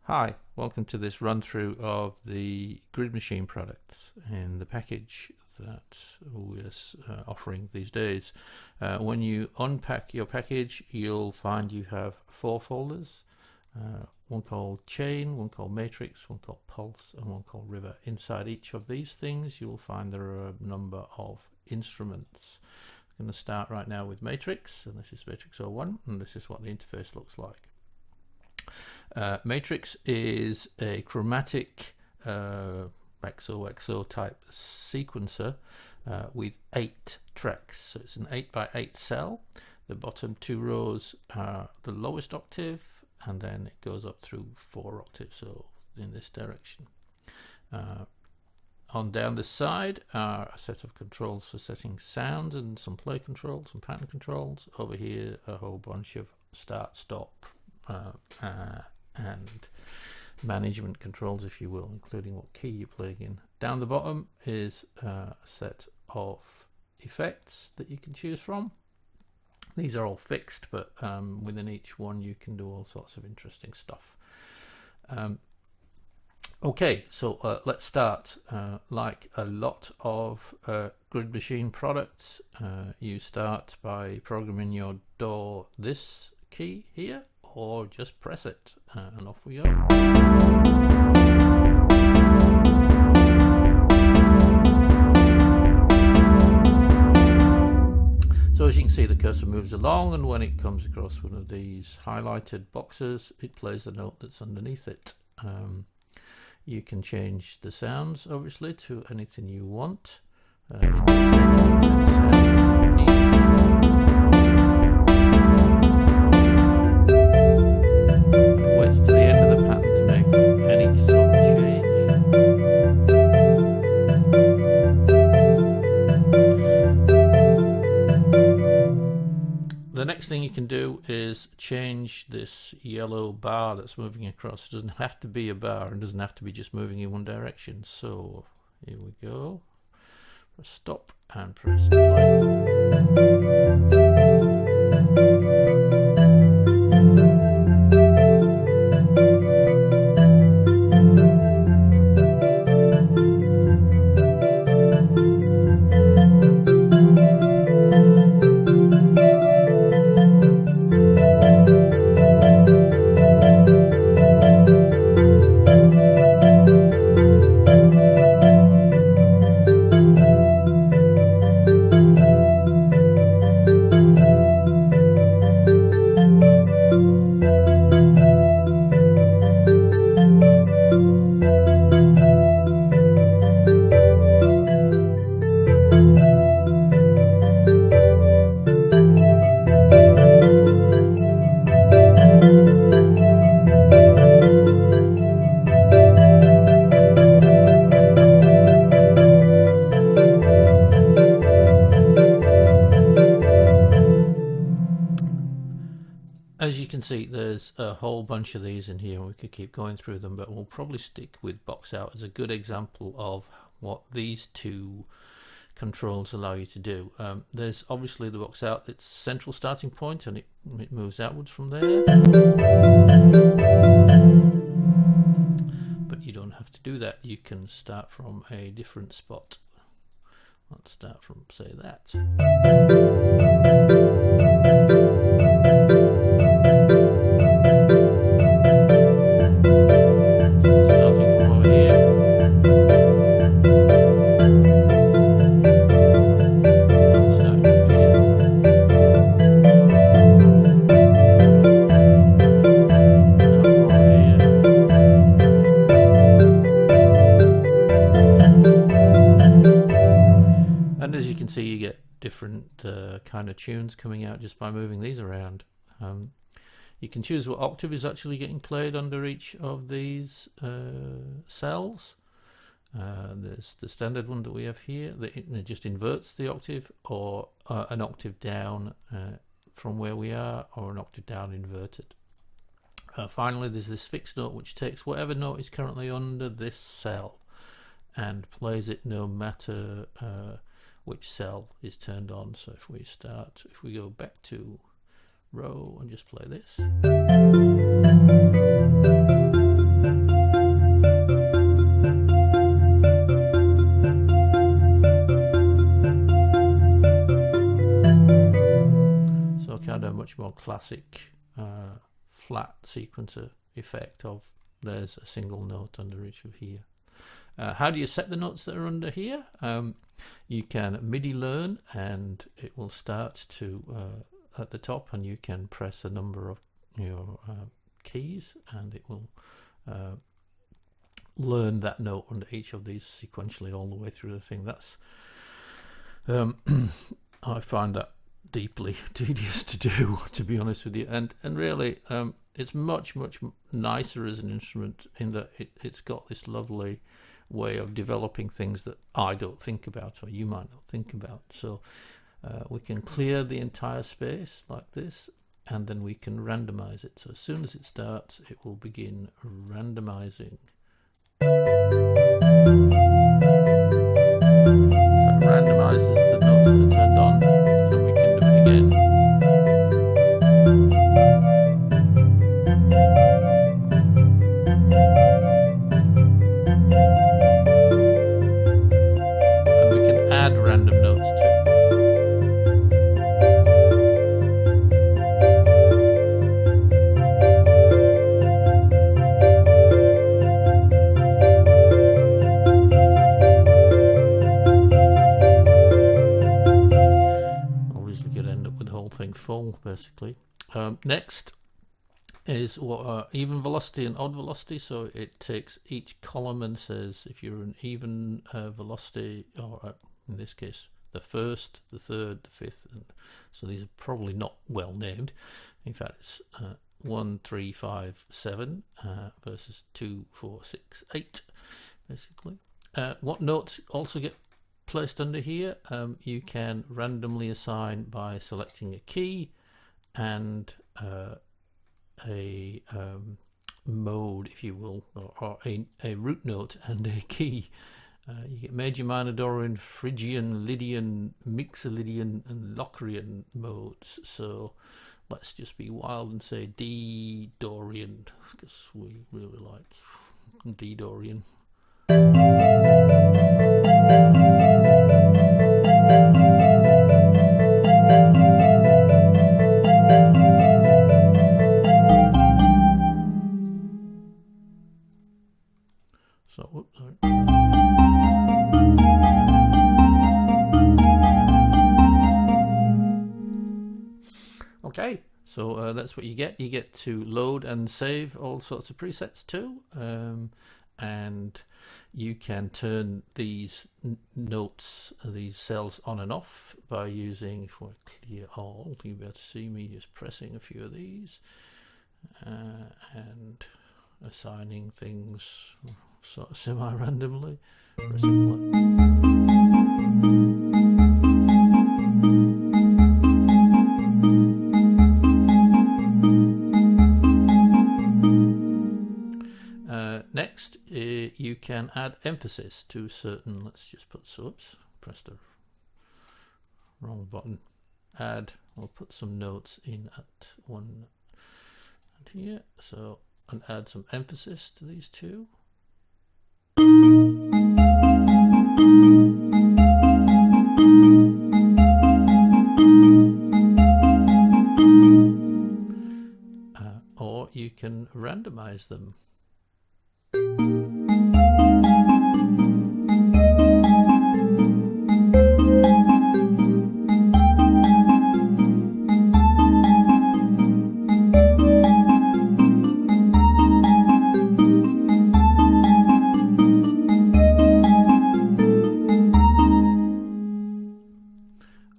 Hi, welcome to this run through of the Grid Machine products in the package that we're offering these days. When you unpack your package, you'll find you have 4 folders, one called Chain, one called Matrix, one called Pulse, and one called River. Inside each of these things you'll find there are a number of instruments. I'm going to start right now with Matrix, and this is Matrix 01, and this is what the interface looks like. Matrix is a chromatic XOXO type sequencer with 8 tracks. So it's an 8x8 cell. The bottom 2 rows are the lowest octave, and then it goes up through 4 octaves, so in this direction. On down the side are a set of controls for setting sounds and some play controls and pattern controls. Over here a whole bunch of start, stop, and management controls, if you will, including what key you're playing in. Down the bottom is a set of effects that you can choose from. These are all fixed, but within each one you can do all sorts of interesting stuff. Okay, so let's start. Like a lot of Grid Machine products, you start by programming your DAW this key here, or just press it, and off we go. So as you can see, the cursor moves along, and when it comes across one of these highlighted boxes, it plays the note that's underneath it. You can change the sounds, obviously, to anything you want. Waits to the end of the pattern to make any sort of change. The next thing you can do is change this yellow bar that's moving across. It doesn't have to be a bar, and doesn't have to be just moving in one direction. So here we go. Press stop and press play. As you can see, there's a whole bunch of these in here. We could keep going through them, but we'll probably stick with box out as a good example of what these 2 controls allow you to do. There's obviously the box out, its central starting point, and it moves outwards from there. But you don't have to do that. You can start from a different spot. Let's start from, say, that. And as you can see, you get different kind of tunes coming out just by moving these around. You can choose what octave is actually getting played under each of these cells. There's the standard one that we have here that just inverts the octave, or an octave down from where we are, or an octave down inverted. Finally, there's this fixed note which takes whatever note is currently under this cell and plays it no matter which cell is turned on. So if we go back to row and just play this. classic flat sequencer effect of there's a single note under each of here. How do you set the notes that are under here? You can MIDI learn, and it will start to at the top, and you can press a number of your keys, and it will learn that note under each of these sequentially all the way through the thing. That's I find that deeply tedious to do, to be honest with you, and really it's much nicer as an instrument in that it's got this lovely way of developing things that I don't think about, or you might not think about. So we can clear the entire space like this, and then we can randomize it. So as soon as it starts, it will begin randomizing. So it randomizes the notes that are turned on, and we can do it again. And we can add random notes too. Full, basically. Next is what are even velocity and odd velocity. So it takes each column and says if you're an even velocity, or in this case the first, the third, the fifth, and so these are probably not well named. In fact, it's 1, 3, 5, 7 versus 2, 4, 6, 8 basically. What notes also get placed under here? You can randomly assign by selecting a key and a mode, if you will, or a root note and a key. You get major, minor, Dorian, Phrygian, Lydian, Mixolydian, and Locrian modes. So let's just be wild and say D Dorian, because we really like D Dorian. So, whoops, sorry. Okay, so that's what you get. You get to load and save all sorts of presets too, and you can turn these notes, these cells on and off by using, if I clear all, you'll be able to see me just pressing a few of these and assigning things sort of semi-randomly. Pressing play. Next, you can add emphasis to certain, let's just put, oops, pressed the wrong button. Add, we'll put some notes in at one and here, so, and add some emphasis to these two. Or you can randomize them.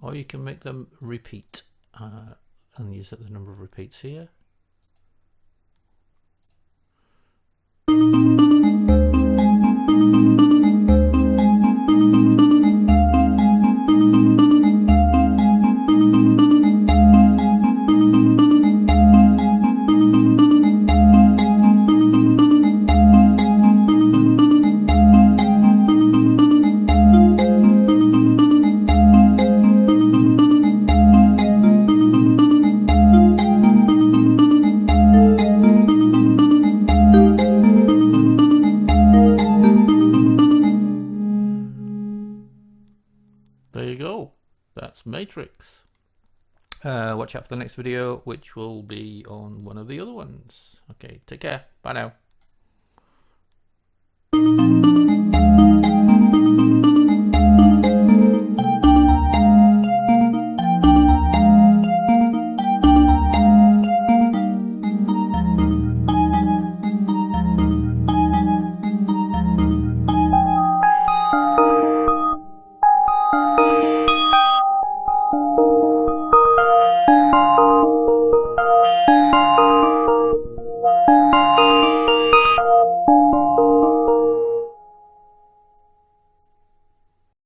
Or you can make them repeat and you set the number of repeats here. There you go. That's Matrix. Watch out for the next video, which will be on one of the other ones. Okay, take care. Bye now.